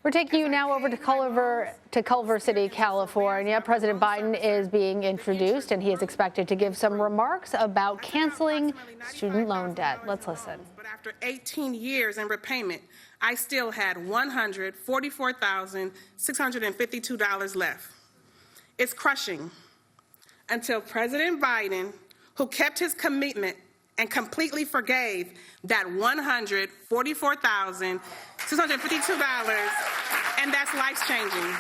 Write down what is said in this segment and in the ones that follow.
We're taking you now over to Culver City, California. President Biden is being introduced, and he is expected to give some remarks about canceling student loan debt. Let's listen. But after 18 years in repayment, I still had $144,652 left. It's crushing until President Biden, who kept his commitment and completely forgave that $144,652, and that's life-changing.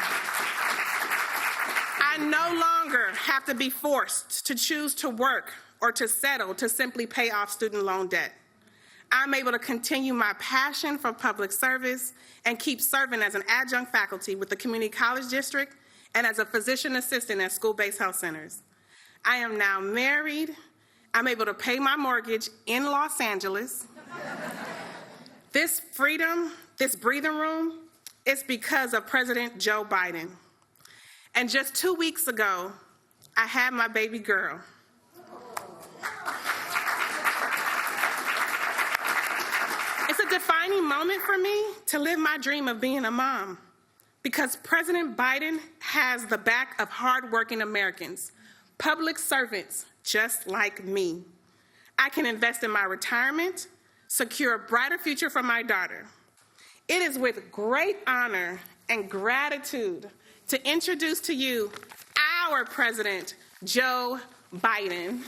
I no longer have to be forced to choose to work or to settle to simply pay off student loan debt. I'm able to continue my passion for public service and keep serving as an adjunct faculty with the Community College District and as a physician assistant at school-based health centers. I am now married. I'm able to pay my mortgage in Los Angeles. This freedom, this breathing room, is because of President Joe Biden. And just 2 weeks ago, I had my baby girl. It's a defining moment for me to live my dream of being a mom, because President Biden has the back of hardworking Americans, public servants just like me. I can invest in my retirement, secure a brighter future for my daughter. It is with great honor and gratitude to introduce to you our President, Joe Biden.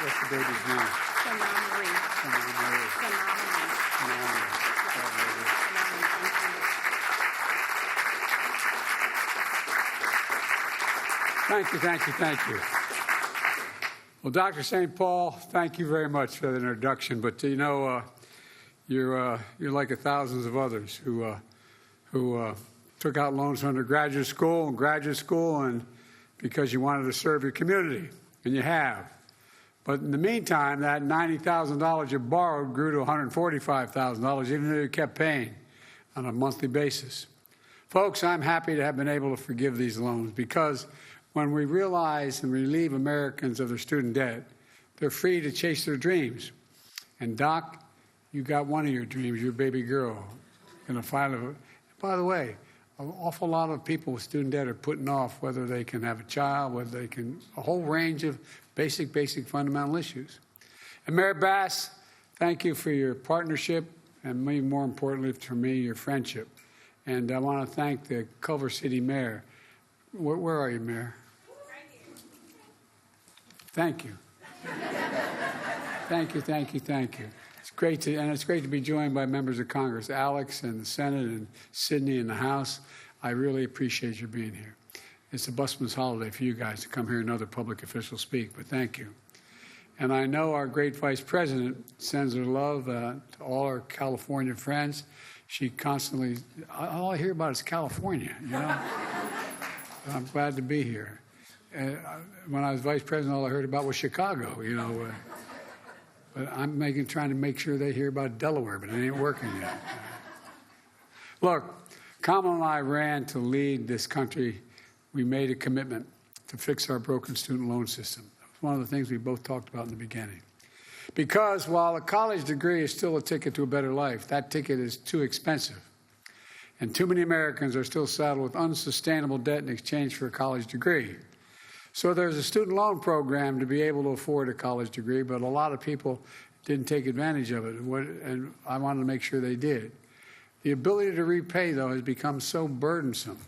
What's the baby's name? Thank you, thank you, thank you. Well, Dr. St. Paul, thank you very much for the introduction. But you know, you're like thousands of others who took out loans for undergraduate school and graduate school, and because you wanted to serve your community, and you have. But in the meantime, that $90,000 you borrowed grew to $145,000, even though you kept paying on a monthly basis. Folks, I'm happy to have been able to forgive these loans, because when we realize and relieve Americans of their student debt, they're free to chase their dreams. And Doc, you got one of your dreams, your baby girl. Gonna finally. By the way, an awful lot of people with student debt are putting off whether they can have a child, whether they can, a whole range of basic fundamental issues. And Mayor Bass, thank you for your partnership, and maybe more importantly for me, your friendship. And I want to thank the Culver City Mayor. Where are you, Mayor? Thank you. Thank you, thank you, thank you. It's great to be joined by members of Congress, Alex and the Senate and Sidney in the House. I really appreciate your being here. It's a busman's holiday for you guys to come here and other public officials speak, but thank you. And I know our great Vice President sends her love to all our California friends. She constantly, all I hear about is California, you know. I'm glad to be here. When I was Vice President, all I heard about was Chicago, you know. But I'm trying to make sure they hear about Delaware, but it ain't working yet. Look, Kamala and I ran to lead this country. We made a commitment to fix our broken student loan system. It was one of the things we both talked about in the beginning. Because while a college degree is still a ticket to a better life, that ticket is too expensive. And too many Americans are still saddled with unsustainable debt in exchange for a college degree. So there's a student loan program to be able to afford a college degree, but a lot of people didn't take advantage of it, and I wanted to make sure they did. The ability to repay, though, has become so burdensome.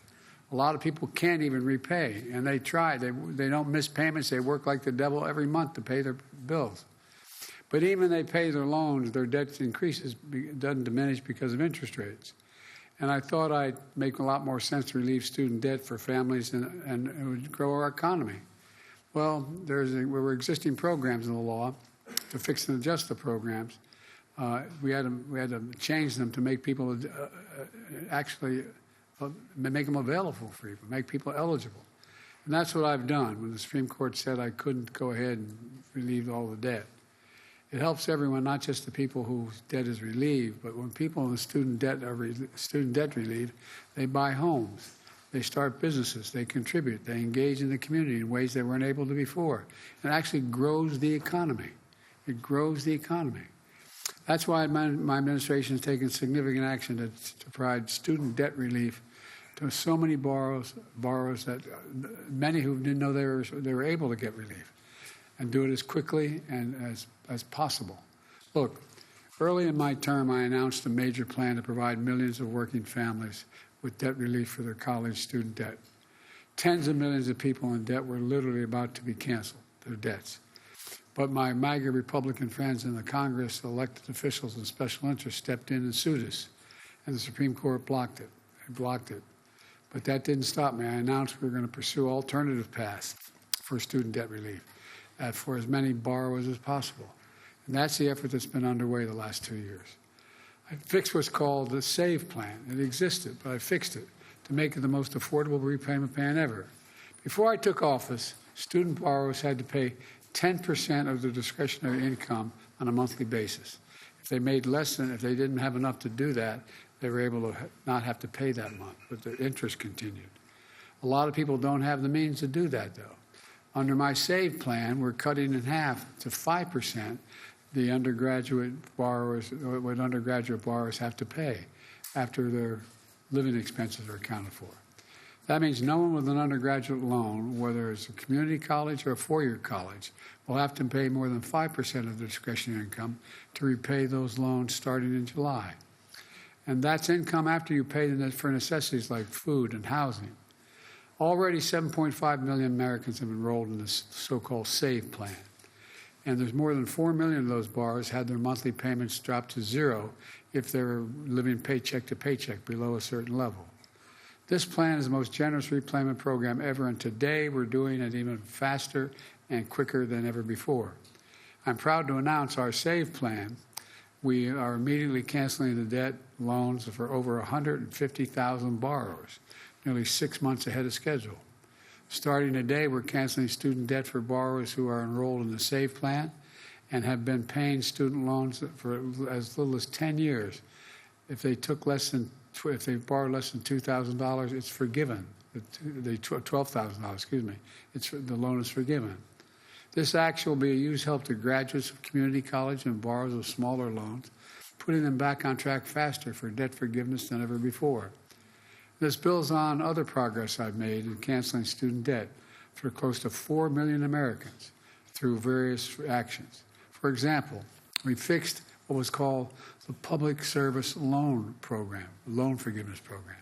A lot of people can't even repay, and they try. They don't miss payments. They work like the devil every month to pay their bills. But even they pay their loans, their debt increases, doesn't diminish because of interest rates. And I thought I'd make a lot more sense to relieve student debt for families and it would grow our economy. Well, there were existing programs in the law to fix and adjust the programs. We had to change them to make people actually make them available for people, make people eligible. And that's what I've done when the Supreme Court said I couldn't go ahead and relieve all the debt. It helps everyone, not just the people whose debt is relieved, but when people in the student debt relieved, they buy homes, they start businesses, they contribute, they engage in the community in ways they weren't able to before. It actually grows the economy. It grows the economy. That's why my administration has taken significant action to provide student debt relief to so many borrowers that many who didn't know they were able to get relief, and do it as quickly and as possible. Look, early in my term, I announced a major plan to provide millions of working families with debt relief for their college student debt. Tens of millions of people in debt were literally about to be canceled, their debts. But my MAGA Republican friends in the Congress, elected officials, and special interests stepped in and sued us, and the Supreme Court blocked it. But that didn't stop me. I announced we were going to pursue alternative paths for student debt relief for as many borrowers as possible. And that's the effort that's been underway the last 2 years. I fixed what's called the SAVE plan. It existed, but I fixed it to make it the most affordable repayment plan ever. Before I took office, student borrowers had to pay 10% of their discretionary income on a monthly basis. If they didn't have enough to do that, they were able to not have to pay that month, but the interest continued. A lot of people don't have the means to do that, though. Under my SAVE plan, we're cutting in half to 5% the what undergraduate borrowers have to pay after their living expenses are accounted for. That means no one with an undergraduate loan, whether it's a community college or a four-year college, will have to pay more than 5% of their discretionary income to repay those loans starting in July. And that's income after you pay for necessities like food and housing. Already 7.5 million Americans have enrolled in this so-called SAVE plan. And there's more than 4 million of those borrowers had their monthly payments drop to zero if they were living paycheck to paycheck below a certain level. This plan is the most generous repayment program ever, and today we're doing it even faster and quicker than ever before. I'm proud to announce our SAVE plan. We are immediately canceling the debt loans for over 150,000 borrowers, nearly 6 months ahead of schedule. Starting today, we're canceling student debt for borrowers who are enrolled in the SAVE plan and have been paying student loans for as little as 10 years. If they borrowed less than $2,000, it's forgiven. $12,000, excuse me. The loan is forgiven. This action will be a huge help to graduates of community college and borrowers of smaller loans, putting them back on track faster for debt forgiveness than ever before. This builds on other progress I've made in canceling student debt for close to 4 million Americans through various actions. For example, we fixed what was called the Public Service Loan Program, Loan Forgiveness Program,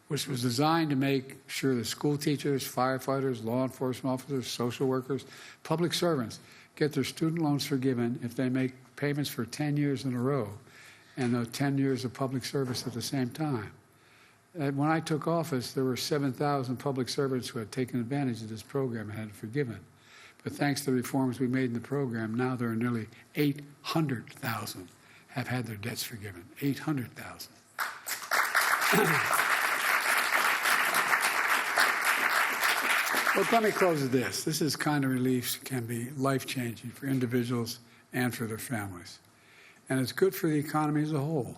which was designed to make sure that school teachers, firefighters, law enforcement officers, social workers, public servants get their student loans forgiven if they make payments for 10 years in a row and 10 years of public service at the same time. When I took office, there were 7,000 public servants who had taken advantage of this program and had it forgiven. But thanks to the reforms we made in the program, now there are nearly 800,000 have had their debts forgiven. 800,000. Look, let me close with this. This is kind of relief can be life-changing for individuals and for their families. And it's good for the economy as a whole.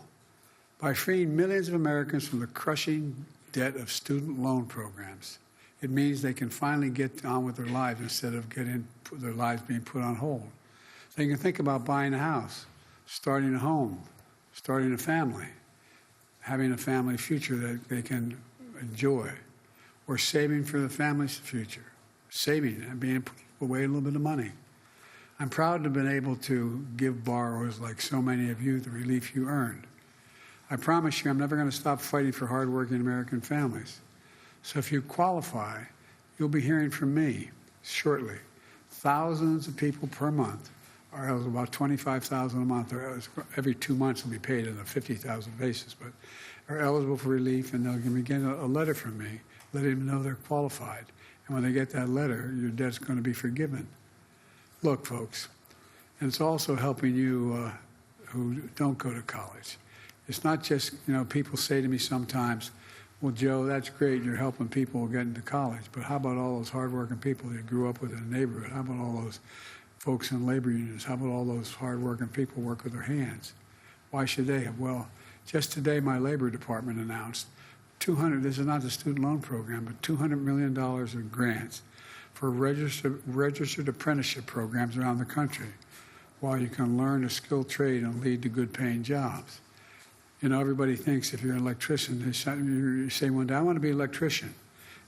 By freeing millions of Americans from the crushing debt of student loan programs, it means they can finally get on with their lives instead of their lives being put on hold. They can think about buying a house, starting a home, starting a family, having a family future that they can enjoy, or saving for the family's future, saving and being able to put away a little bit of money. I'm proud to have been able to give borrowers like so many of you the relief you earned. I promise you I'm never going to stop fighting for hardworking American families. So if you qualify, you'll be hearing from me shortly. Thousands of people per month are eligible, about 25,000 a month. Every 2 months will be paid on a 50,000 basis, but are eligible for relief, and they'll begin a letter from me letting them know they're qualified. And when they get that letter, your debt's going to be forgiven. Look, folks, and it's also helping you who don't go to college. It's not just, people say to me sometimes, well, Joe, that's great, you're helping people get into college, but how about all those hardworking people you grew up with in the neighborhood? How about all those folks in labor unions? How about all those hardworking people who work with their hands? Why should they have? Well, just today my labor department announced this is not the student loan program, but $200 million in grants for registered apprenticeship programs around the country. while you can learn a skilled trade and lead to good paying jobs. You know, everybody thinks if you're an electrician, you say one day, I want to be an electrician.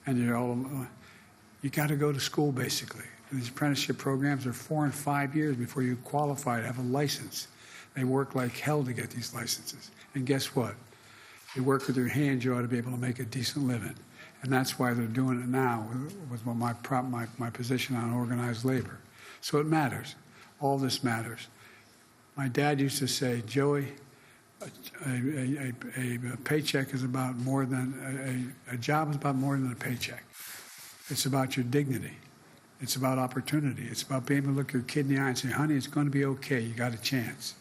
And you got to go to school, basically. These apprenticeship programs are 4 and 5 years before you qualify to have a license. They work like hell to get these licenses. And guess what? You work with your hands, you ought to be able to make a decent living. And that's why they're doing it now with my position on organized labor. So it matters. All this matters. My dad used to say, Joey, a paycheck is about more than, a job is about more than a paycheck. It's about your dignity. It's about opportunity. It's about being able to look your kid in the eye and say, honey, it's going to be okay. You got a chance.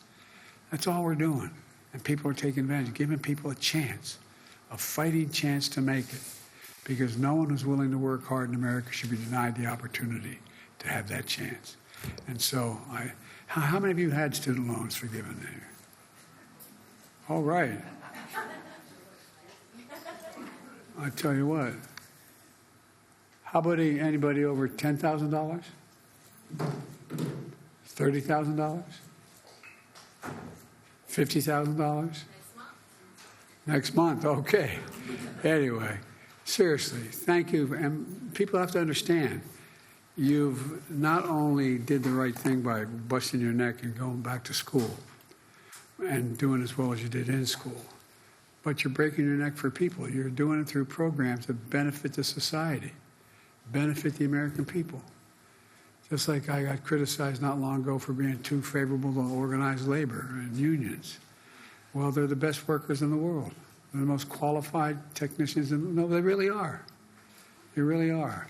That's all we're doing. And people are taking advantage, giving people a chance, a fighting chance to make it. Because no one who's willing to work hard in America should be denied the opportunity to have that chance. And so, how many of you had student loans forgiven there? All right. I tell you what. How about anybody over $10,000? $30,000? $50,000? Next month, okay. Anyway, seriously, thank you. And people have to understand, you've not only did the right thing by busting your neck and going back to school and doing as well as you did in school, but you're breaking your neck for people. You're doing it through programs that benefit the society, benefit the American people. Just like I got criticized not long ago for being too favorable to organized labor and unions. Well, they're the best workers in the world. They're the most qualified technicians no, they really are. They really are.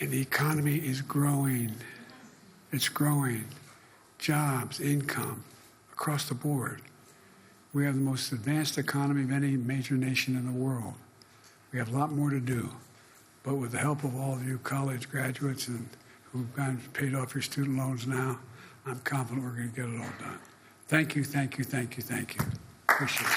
And the economy is growing. It's growing. Jobs, income, across the board. We have the most advanced economy of any major nation in the world. We have a lot more to do. But with the help of all of you college graduates and who've paid off your student loans now, I'm confident we're going to get it all done. Thank you, thank you, thank you, thank you. Appreciate it.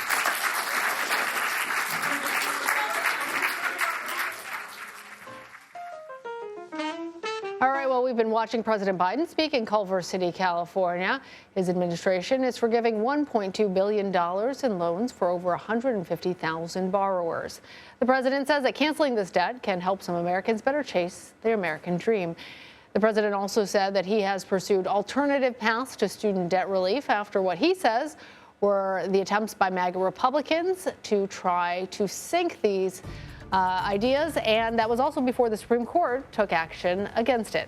All right, well, we've been watching President Biden speak in Culver City, California. His administration is forgiving $1.2 billion in loans for over 150,000 borrowers. The president says that canceling this debt can help some Americans better chase their American dream. The president also said that he has pursued alternative paths to student debt relief after what he says were the attempts by MAGA Republicans to try to sink these ideas, and that was also before the Supreme Court took action against it.